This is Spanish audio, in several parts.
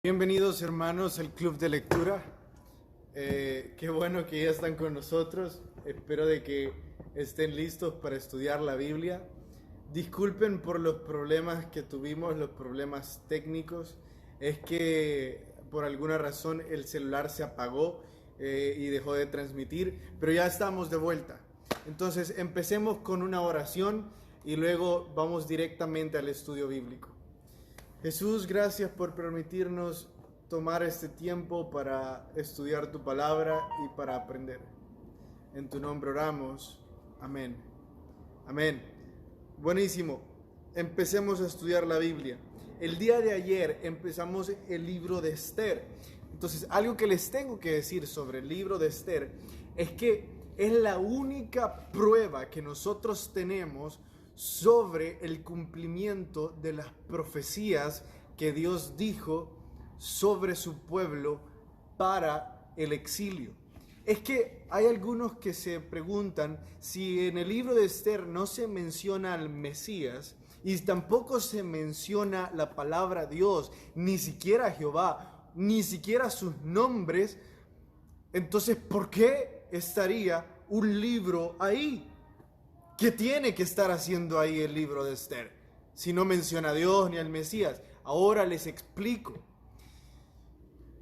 Bienvenidos hermanos al Club de Lectura. Qué bueno que ya están con nosotros. Espero de que estén listos para estudiar la Biblia. Disculpen por los problemas que tuvimos, los problemas técnicos. Es que por alguna razón el celular se apagó y dejó de transmitir, pero ya estamos de vuelta. Entonces empecemos con una oración y luego vamos directamente al estudio bíblico. Jesús, gracias por permitirnos tomar este tiempo para estudiar tu palabra y para aprender. En tu nombre oramos. Amén. Amén. Buenísimo. Empecemos a estudiar la Biblia. El día de ayer empezamos el libro de Esther. Entonces, algo que les tengo que decir sobre el libro de Esther es que es la única prueba que nosotros tenemos sobre el cumplimiento de las profecías que Dios dijo sobre su pueblo para el exilio. Es que hay algunos que se preguntan si en el libro de Esther no se menciona al Mesías y tampoco se menciona la palabra Dios, ni siquiera Jehová, ni siquiera sus nombres. Entonces, ¿por qué estaría un libro ahí? ¿Qué tiene que estar haciendo ahí el libro de Esther si no menciona a Dios ni al Mesías? Ahora les explico.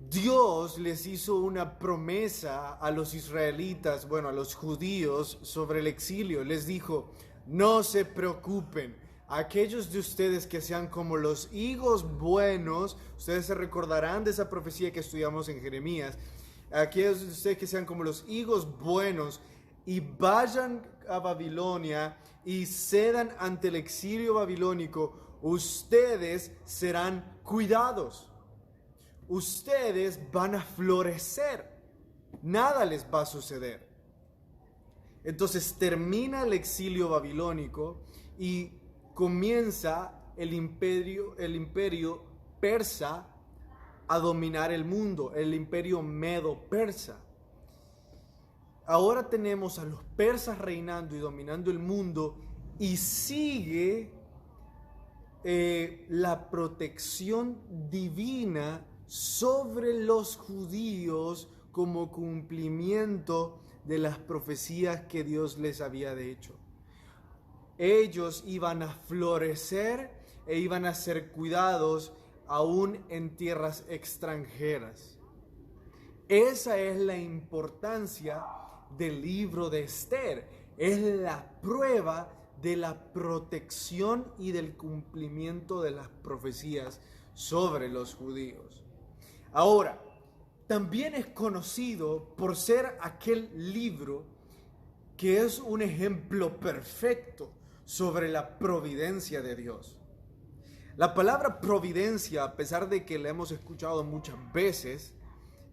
Dios les hizo una promesa a los israelitas, a los judíos sobre el exilio. Les dijo, no se preocupen, aquellos de ustedes que sean como los higos buenos, ustedes se recordarán de esa profecía que estudiamos en Jeremías, aquellos de ustedes que sean como los higos buenos y vayan a Babilonia y cedan ante el exilio babilónico, ustedes serán cuidados. Ustedes van a florecer. Nada les va a suceder. Entonces termina el exilio babilónico y comienza el imperio persa a dominar el mundo, el imperio medo-persa. Ahora tenemos a los persas reinando y dominando el mundo y sigue la protección divina sobre los judíos como cumplimiento de las profecías que Dios les había hecho. Ellos iban a florecer e iban a ser cuidados aún en tierras extranjeras. Esa es la importancia del libro de Esther. Es la prueba de la protección y del cumplimiento de las profecías sobre los judíos. Ahora, también es conocido por ser aquel libro que es un ejemplo perfecto sobre la providencia de Dios. La palabra providencia, a pesar de que la hemos escuchado muchas veces,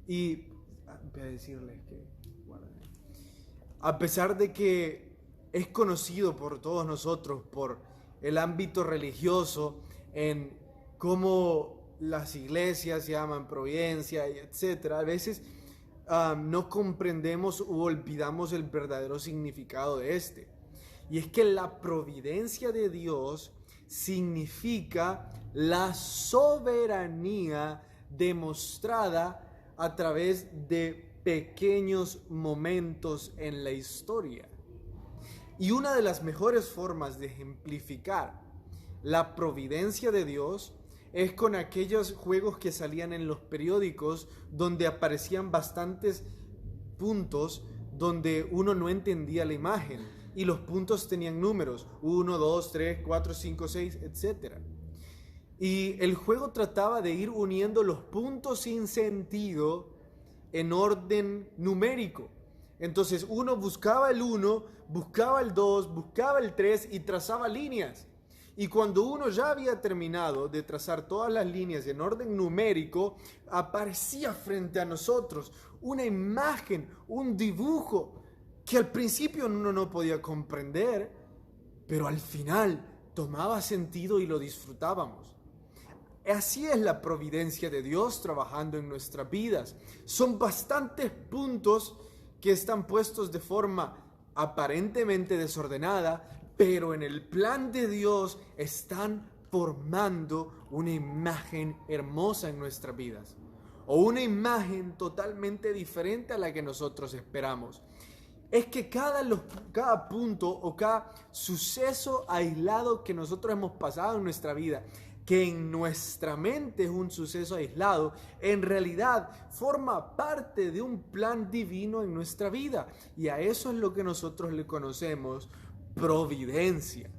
y voy a decirles que, a pesar de que es conocido por todos nosotros, por el ámbito religioso, en cómo las iglesias llaman providencia, etc., a veces no comprendemos u olvidamos el verdadero significado de este. Y es que la providencia de Dios significa la soberanía demostrada a través de pequeños momentos en la historia. Y una de las mejores formas de ejemplificar la providencia de Dios es con aquellos juegos que salían en los periódicos donde aparecían bastantes puntos donde uno no entendía la imagen y los puntos tenían números 1, 2, 3, 4, 5, 6, etc. Y el juego trataba de ir uniendo los puntos sin sentido en orden numérico. Entonces uno buscaba el 1, buscaba el 2, buscaba el 3 y trazaba líneas. Y cuando uno ya había terminado de trazar todas las líneas en orden numérico, aparecía frente a nosotros una imagen, un dibujo que al principio uno no podía comprender, pero al final tomaba sentido y lo disfrutábamos. Así es la providencia de Dios trabajando en nuestras vidas. Son bastantes puntos que están puestos de forma aparentemente desordenada, pero en el plan de Dios están formando una imagen hermosa en nuestras vidas, o una imagen totalmente diferente a la que nosotros esperamos. Es que cada punto o cada suceso aislado que nosotros hemos pasado en nuestra vida, que en nuestra mente es un suceso aislado, en realidad forma parte de un plan divino en nuestra vida. Y a eso es lo que nosotros le conocemos providencia.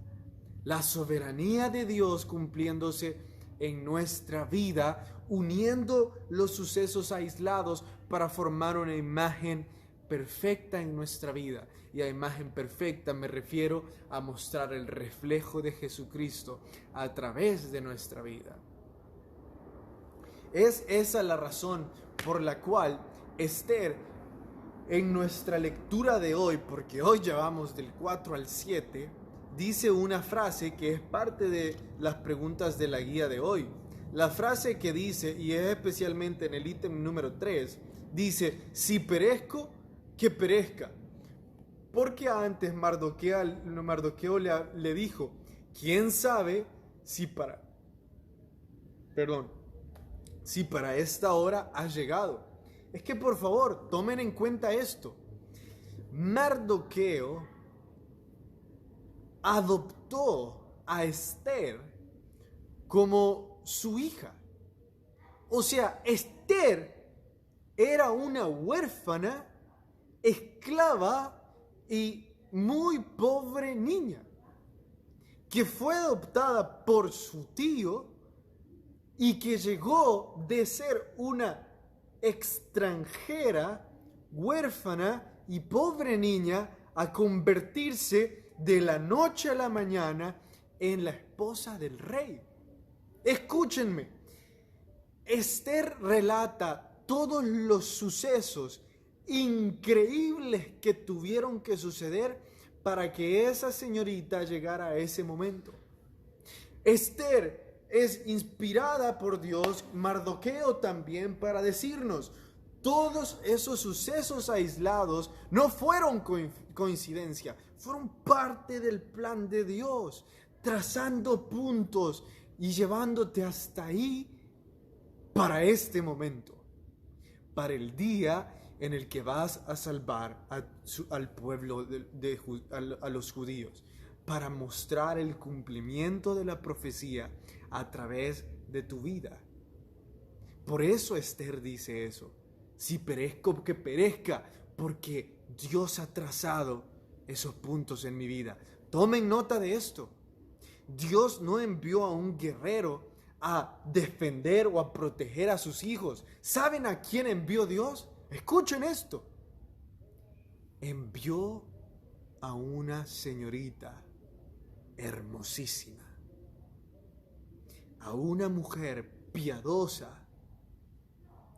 La soberanía de Dios cumpliéndose en nuestra vida, uniendo los sucesos aislados para formar una imagen perfecta en nuestra vida. Y a imagen perfecta me refiero a mostrar el reflejo de Jesucristo a través de nuestra vida. Es esa la razón por la cual Esther, en nuestra lectura de hoy, porque hoy ya vamos del 4 al 7, dice una frase que es parte de las preguntas de la guía de hoy. La frase que dice, y es especialmente en el ítem número 3, dice: si perezco, que perezca. Porque antes Mardoqueo le dijo: ¿quién sabe si para esta hora has llegado? Es que por favor, tomen en cuenta esto. Mardoqueo adoptó a Esther como su hija. O sea, Esther era una huérfana, esclava y muy pobre niña, que fue adoptada por su tío y que llegó de ser una extranjera, huérfana y pobre niña a convertirse de la noche a la mañana en la esposa del rey. Escúchenme, Esther relata todos los sucesos increíbles que tuvieron que suceder para que esa señorita llegara a ese momento. Esther es inspirada por Dios, Mardoqueo también, para decirnos: todos esos sucesos aislados no fueron coincidencia, fueron parte del plan de Dios, trazando puntos y llevándote hasta ahí para este momento, para el día en el que vas a salvar al pueblo a los judíos, para mostrar el cumplimiento de la profecía a través de tu vida. Por eso Esther dice eso: si perezco, que perezca, porque Dios ha trazado esos puntos en mi vida. Tomen nota de esto. Dios no envió a un guerrero a defender o a proteger a sus hijos. ¿Saben a quién envió Dios? Escuchen esto. Envió a una señorita hermosísima, a una mujer piadosa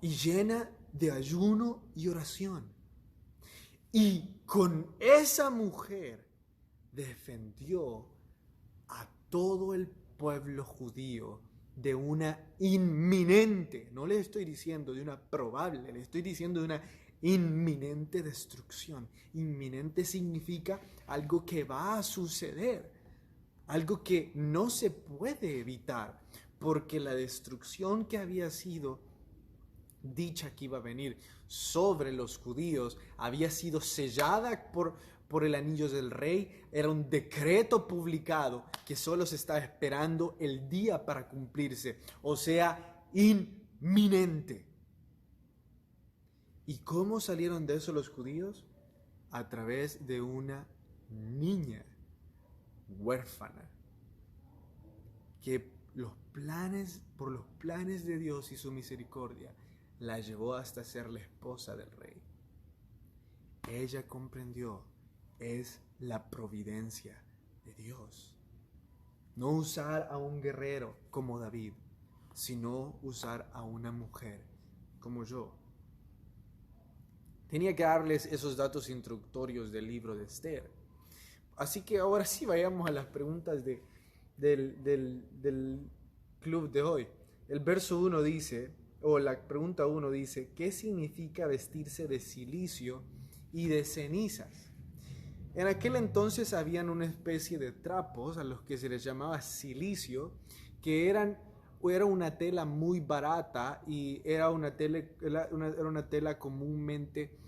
y llena de ayuno y oración. Y con esa mujer defendió a todo el pueblo judío de una inminente, no le estoy diciendo de una probable, le estoy diciendo de una inminente destrucción. Inminente significa algo que va a suceder, algo que no se puede evitar, porque la destrucción que había sido dicha que iba a venir sobre los judíos había sido sellada por el anillo del rey. Era un decreto publicado que solo se estaba esperando el día para cumplirse, o sea, inminente. ¿Y cómo salieron de eso los judíos? A través de una niña huérfana que por los planes de Dios y su misericordia la llevó hasta ser la esposa del rey. Ella comprendió, es la providencia de Dios. No usar a un guerrero como David, sino usar a una mujer como yo. Tenía que darles esos datos introductorios del libro de Esther. Así que ahora sí vayamos a las preguntas del club de hoy. El verso 1 dice, o la pregunta 1 dice: ¿qué significa vestirse de cilicio y de cenizas? En aquel entonces habían una especie de trapos a los que se les llamaba cilicio, que era una tela muy barata y era una tela comúnmente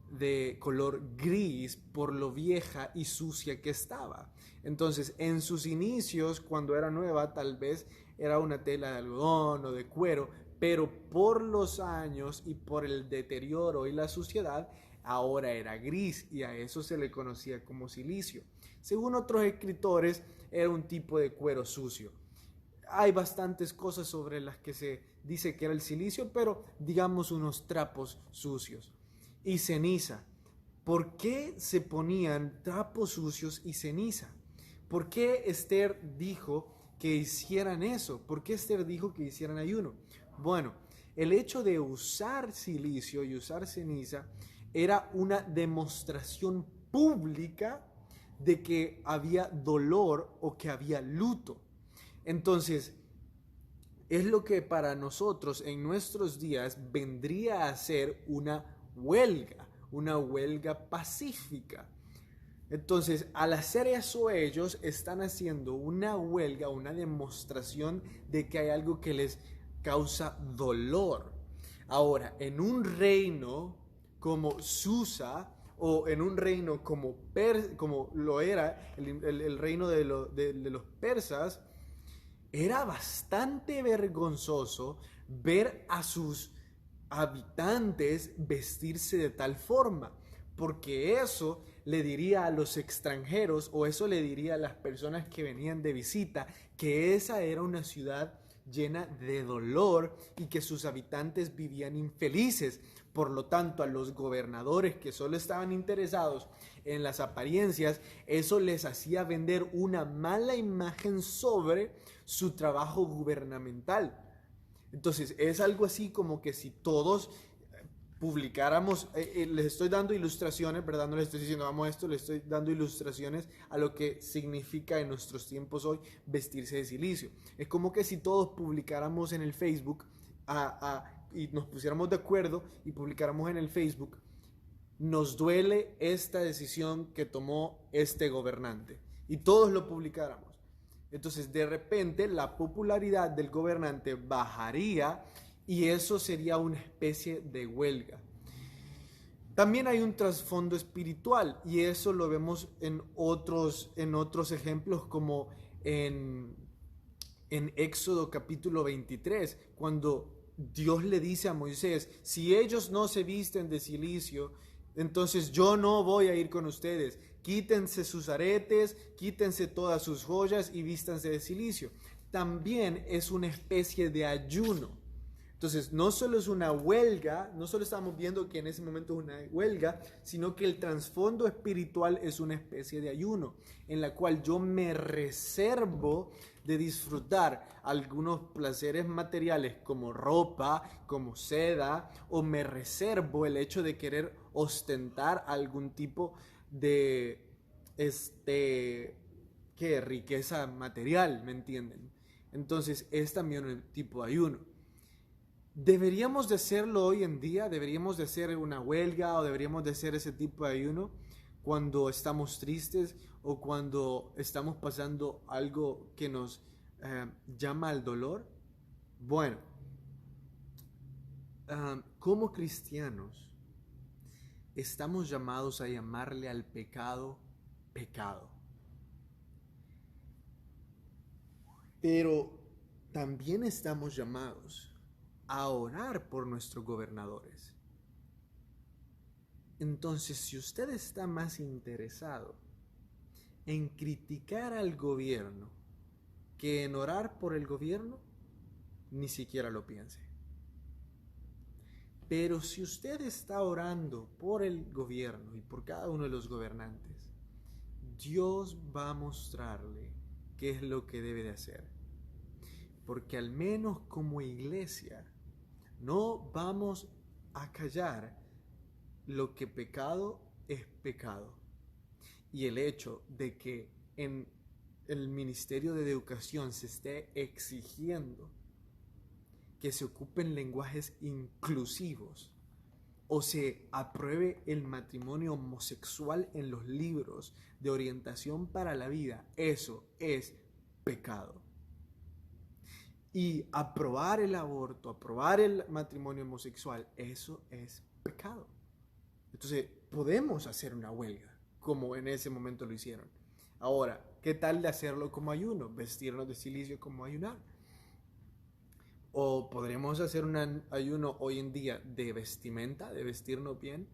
de color gris por lo vieja y sucia que estaba. Entonces, en sus inicios, cuando era nueva, tal vez era una tela de algodón o de cuero, pero por los años y por el deterioro y la suciedad, ahora era gris y a eso se le conocía como silicio. Según otros escritores, era un tipo de cuero sucio. Hay bastantes cosas sobre las que se dice que era el silicio, pero digamos unos trapos sucios. Y ceniza. ¿Por qué se ponían trapos sucios y ceniza? ¿Por qué Esther dijo que hicieran eso? ¿Por qué Esther dijo que hicieran ayuno? Bueno, el hecho de usar silicio y usar ceniza era una demostración pública de que había dolor o que había luto. Entonces, es lo que para nosotros en nuestros días vendría a ser una huelga pacífica. Entonces, al hacer eso ellos están haciendo una huelga, una demostración de que hay algo que les causa dolor. Ahora, en un reino como Susa, o en un reino como lo era el reino de los persas, era bastante vergonzoso ver a sus habitantes vestirse de tal forma, porque eso le diría a los extranjeros, o eso le diría a las personas que venían de visita, que esa era una ciudad llena de dolor y que sus habitantes vivían infelices. Por lo tanto, a los gobernadores que solo estaban interesados en las apariencias, eso les hacía vender una mala imagen sobre su trabajo gubernamental. Entonces, es algo así como que si todos publicáramos, les estoy dando ilustraciones, ¿verdad? No les estoy diciendo vamos a esto, les estoy dando ilustraciones a lo que significa en nuestros tiempos hoy vestirse de silicio. Es como que si todos publicáramos en el Facebook y nos pusiéramos de acuerdo y publicáramos en el Facebook, nos duele esta decisión que tomó este gobernante, y todos lo publicáramos. Entonces, de repente, la popularidad del gobernante bajaría y eso sería una especie de huelga. También hay un trasfondo espiritual y eso lo vemos en otros ejemplos, como en Éxodo capítulo 23, cuando Dios le dice a Moisés: si ellos no se visten de silicio, entonces yo no voy a ir con ustedes. Quítense sus aretes, quítense todas sus joyas y vístanse de silicio. También es una especie de ayuno. Entonces, no solo es una huelga, no solo estamos viendo que en ese momento es una huelga, sino que el trasfondo espiritual es una especie de ayuno, en la cual yo me reservo de disfrutar algunos placeres materiales como ropa, como seda, o me reservo el hecho de querer ostentar algún tipo de riqueza material, ¿me entienden? Entonces, es también un tipo de ayuno. ¿Deberíamos de hacerlo hoy en día? ¿Deberíamos de hacer una huelga o deberíamos de hacer ese tipo de ayuno cuando estamos tristes o cuando estamos pasando algo que nos llama al dolor? Bueno, como cristianos estamos llamados a llamarle al pecado pecado. Pero también estamos llamados a orar por nuestros gobernadores. Entonces, si usted está más interesado en criticar al gobierno que en orar por el gobierno, ni siquiera lo piense. Pero si usted está orando por el gobierno y por cada uno de los gobernantes, Dios va a mostrarle qué es lo que debe de hacer. Porque al menos como iglesia no vamos a callar lo que pecado es pecado. Y el hecho de que en el Ministerio de Educación se esté exigiendo que se ocupen lenguajes inclusivos o se apruebe el matrimonio homosexual en los libros de orientación para la vida, eso es pecado. Y aprobar el aborto, aprobar el matrimonio homosexual, eso es pecado. Entonces, podemos hacer una huelga, como en ese momento lo hicieron. Ahora, ¿qué tal de hacerlo como ayuno? Vestirnos de cilicio como ayunar. O podremos hacer un ayuno hoy en día de vestimenta, de vestirnos bien.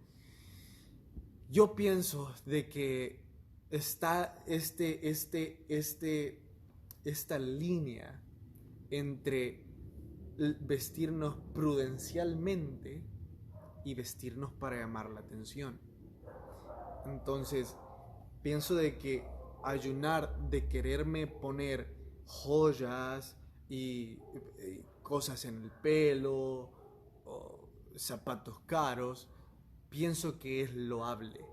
Yo pienso de que está esta línea entre vestirnos prudencialmente y vestirnos para llamar la atención. Entonces, pienso de que ayunar, de quererme poner joyas y cosas en el pelo o zapatos caros, pienso que es loable.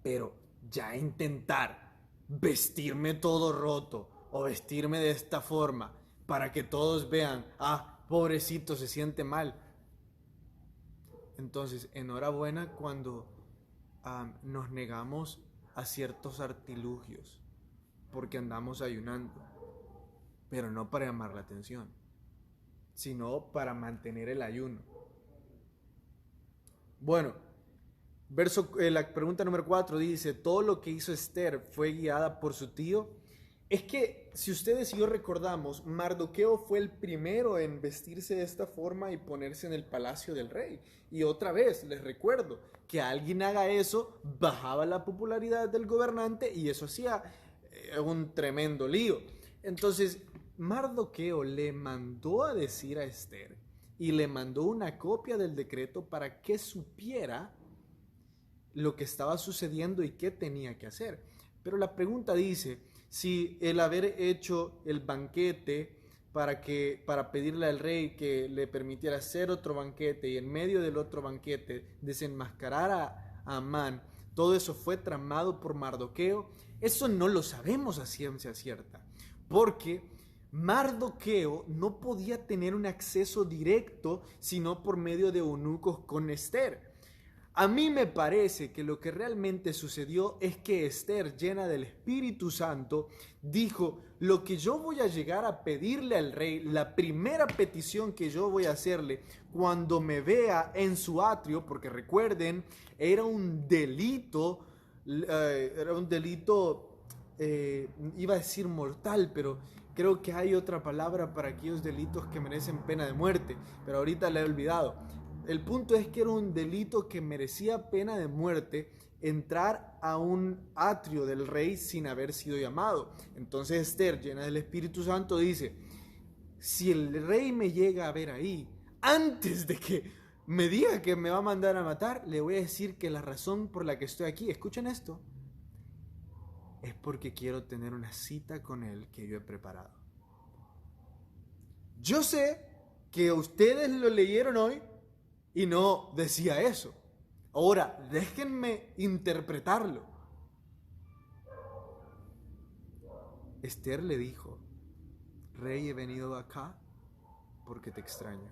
Pero ya intentar vestirme todo roto o vestirme de esta forma para que todos vean, pobrecito, se siente mal. Entonces, enhorabuena cuando nos negamos a ciertos artilugios porque andamos ayunando, pero no para llamar la atención, sino para mantener el ayuno. Bueno, la pregunta número 4 dice, todo lo que hizo Esther fue guiada por su tío. Es que si ustedes y yo recordamos, Mardoqueo fue el primero en vestirse de esta forma y ponerse en el palacio del rey. Y otra vez, les recuerdo, que alguien haga eso, bajaba la popularidad del gobernante y eso hacía un tremendo lío. Entonces, Mardoqueo le mandó a decir a Esther y le mandó una copia del decreto para que supiera lo que estaba sucediendo y qué tenía que hacer. Pero la pregunta dice, si el haber hecho el banquete para pedirle al rey que le permitiera hacer otro banquete y en medio del otro banquete desenmascarar a Amán, todo eso fue tramado por Mardoqueo, eso no lo sabemos a ciencia cierta, porque Mardoqueo no podía tener un acceso directo sino por medio de eunucos con Esther. A mí me parece que lo que realmente sucedió es que Esther, llena del Espíritu Santo, dijo, lo que yo voy a llegar a pedirle al rey, la primera petición que yo voy a hacerle cuando me vea en su atrio, porque recuerden, era un delito, iba a decir mortal, pero creo que hay otra palabra para aquellos delitos que merecen pena de muerte, pero ahorita la he olvidado. El punto es que era un delito que merecía pena de muerte entrar a un atrio del rey sin haber sido llamado. Entonces Esther, llena del Espíritu Santo, dice, si el rey me llega a ver ahí, antes de que me diga que me va a mandar a matar, le voy a decir que la razón por la que estoy aquí, escuchen esto, es porque quiero tener una cita con él que yo he preparado. Yo sé que ustedes lo leyeron hoy y no decía eso. Ahora, déjenme interpretarlo. Esther le dijo, rey, he venido acá porque te extraño.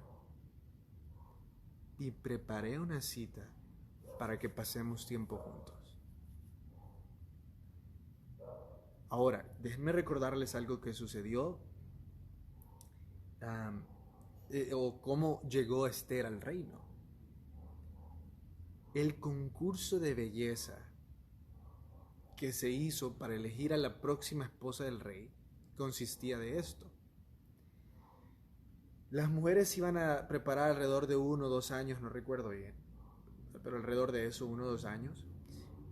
Y preparé una cita para que pasemos tiempo juntos. Ahora, déjenme recordarles algo que sucedió o cómo llegó Esther al reino. El concurso de belleza que se hizo para elegir a la próxima esposa del rey consistía de esto. Las mujeres iban a preparar alrededor de 1 o 2 años, no recuerdo bien, pero alrededor de eso, 1 o 2 años.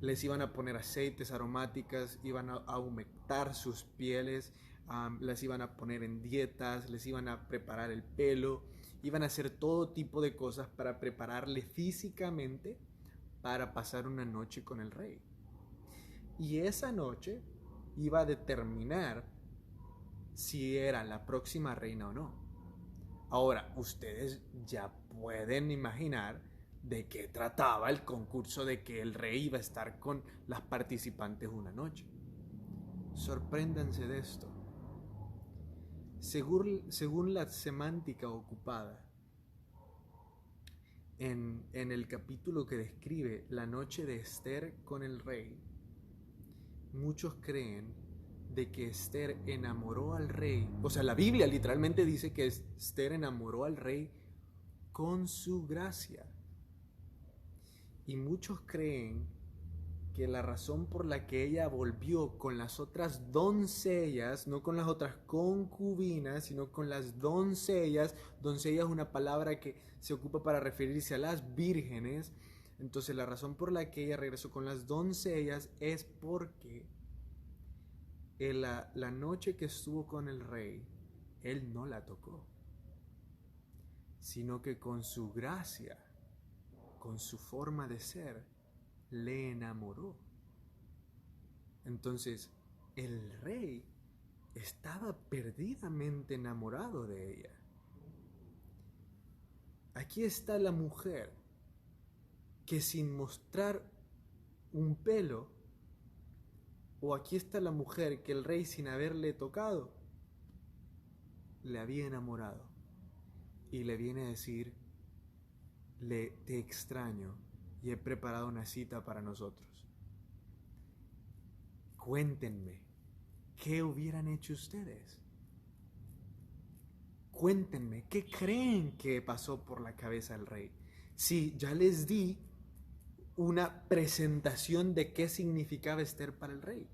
Les iban a poner aceites aromáticas, iban a humectar sus pieles, las iban a poner en dietas, les iban a preparar el pelo, iban a hacer todo tipo de cosas para prepararle físicamente para pasar una noche con el rey. Y esa noche iba a determinar si era la próxima reina o no. Ahora, ustedes ya pueden imaginar de qué trataba el concurso de que el rey iba a estar con las participantes una noche. Sorpréndanse de esto. Según la semántica ocupada, en el capítulo que describe la noche de Esther con el rey, muchos creen de que Esther enamoró al rey. O sea, la Biblia literalmente dice que Esther enamoró al rey con su gracia. Y muchos creen que la razón por la que ella volvió con las otras doncellas, no con las otras concubinas, sino con las doncellas, doncella es una palabra que se ocupa para referirse a las vírgenes, entonces la razón por la que ella regresó con las doncellas es porque la noche que estuvo con el rey, él no la tocó, sino que con su gracia, con su forma de ser, le enamoró. Entonces, el rey estaba perdidamente enamorado de ella. Aquí está la mujer que sin mostrar un pelo, o aquí está la mujer que el rey sin haberle tocado, le había enamorado. Y le viene a decir, te extraño y he preparado una cita para nosotros. Cuéntenme, ¿qué hubieran hecho ustedes? Cuéntenme, ¿qué creen que pasó por la cabeza del rey? Sí, ya les di una presentación de qué significaba Esther para el rey.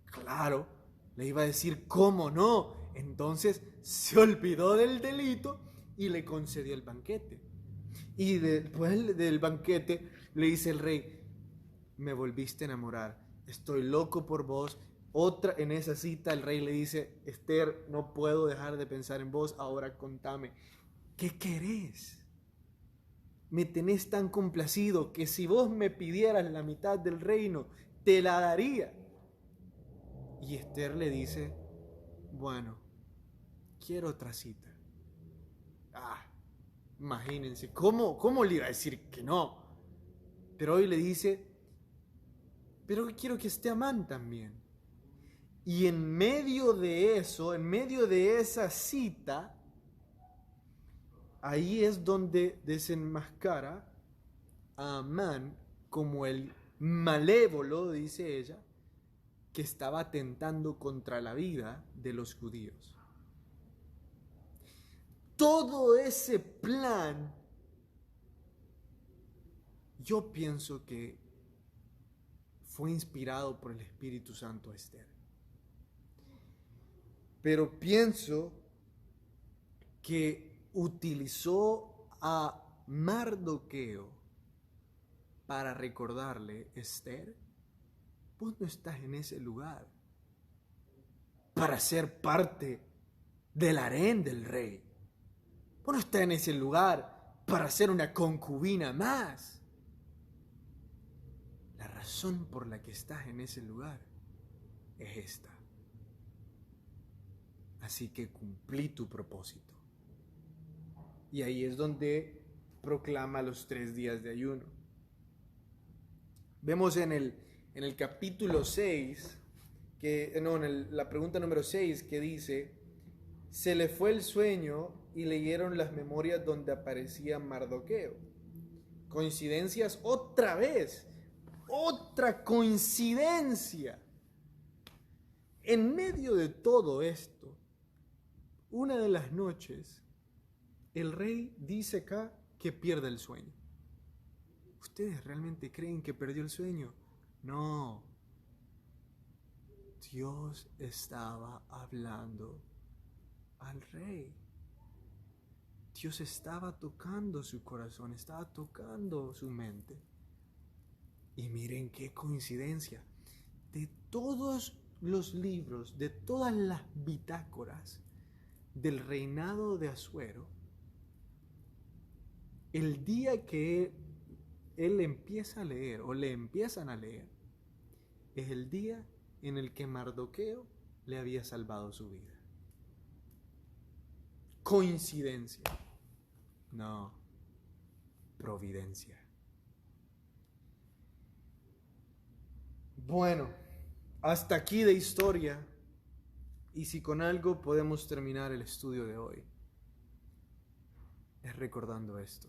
Claro, le iba a decir, ¿cómo no? Entonces se olvidó del delito y le concedió el banquete. Y después del banquete le dice el rey, me volviste a enamorar, estoy loco por vos. En esa cita el rey le dice, Esther, no puedo dejar de pensar en vos, ahora contame, ¿qué querés? Me tenés tan complacido que si vos me pidieras la mitad del reino, te la daría. Y Esther le dice, bueno, quiero otra cita. Imagínense, ¿cómo le iba a decir que no? Pero hoy le dice, pero quiero que esté Amán también. Y en medio de eso, en medio de esa cita, ahí es donde desenmascara a Amán como el malévolo, dice ella, que estaba atentando contra la vida de los judíos. Todo ese plan, yo pienso que fue inspirado por el Espíritu Santo a Esther. Pero pienso que utilizó a Mardoqueo para recordarle, Esther, vos no estás en ese lugar para ser parte del harén del rey. Vos no estás en ese lugar para ser una concubina más. La razón por la que estás en ese lugar es esta. Así que cumplí tu propósito. Y ahí es donde proclama los 3 días de ayuno. Vemos en el capítulo 6, la pregunta número 6, que dice, se le fue el sueño y leyeron las memorias donde aparecía Mardoqueo. Coincidencias otra vez, otra coincidencia. En medio de todo esto, una de las noches, el rey dice acá que pierde el sueño. ¿Ustedes realmente creen que perdió el sueño? No. Dios estaba hablando al rey. Dios estaba tocando su corazón, estaba tocando su mente. Y miren qué coincidencia. De todos los libros, de todas las bitácoras del reinado de Asuero, el día que él empieza a leer, o le empiezan a leer, es el día en el que Mardoqueo le había salvado su vida. ¿Coincidencia? No, providencia. Bueno, hasta aquí de historia, y si con algo podemos terminar el estudio de hoy, es recordando esto.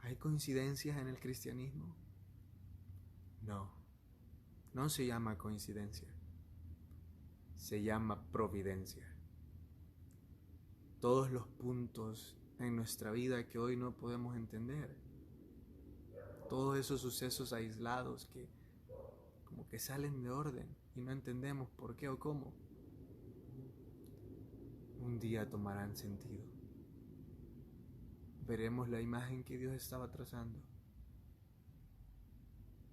¿Hay coincidencias en el cristianismo? No, no se llama coincidencia, se llama providencia. Todos los puntos en nuestra vida que hoy no podemos entender, todos esos sucesos aislados que como que salen de orden y no entendemos por qué o cómo, un día tomarán sentido. Veremos la imagen que Dios estaba trazando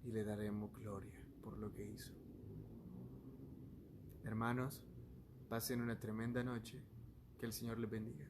y le daremos gloria por lo que hizo. Hermanos, pasen una tremenda noche. Que el Señor les bendiga.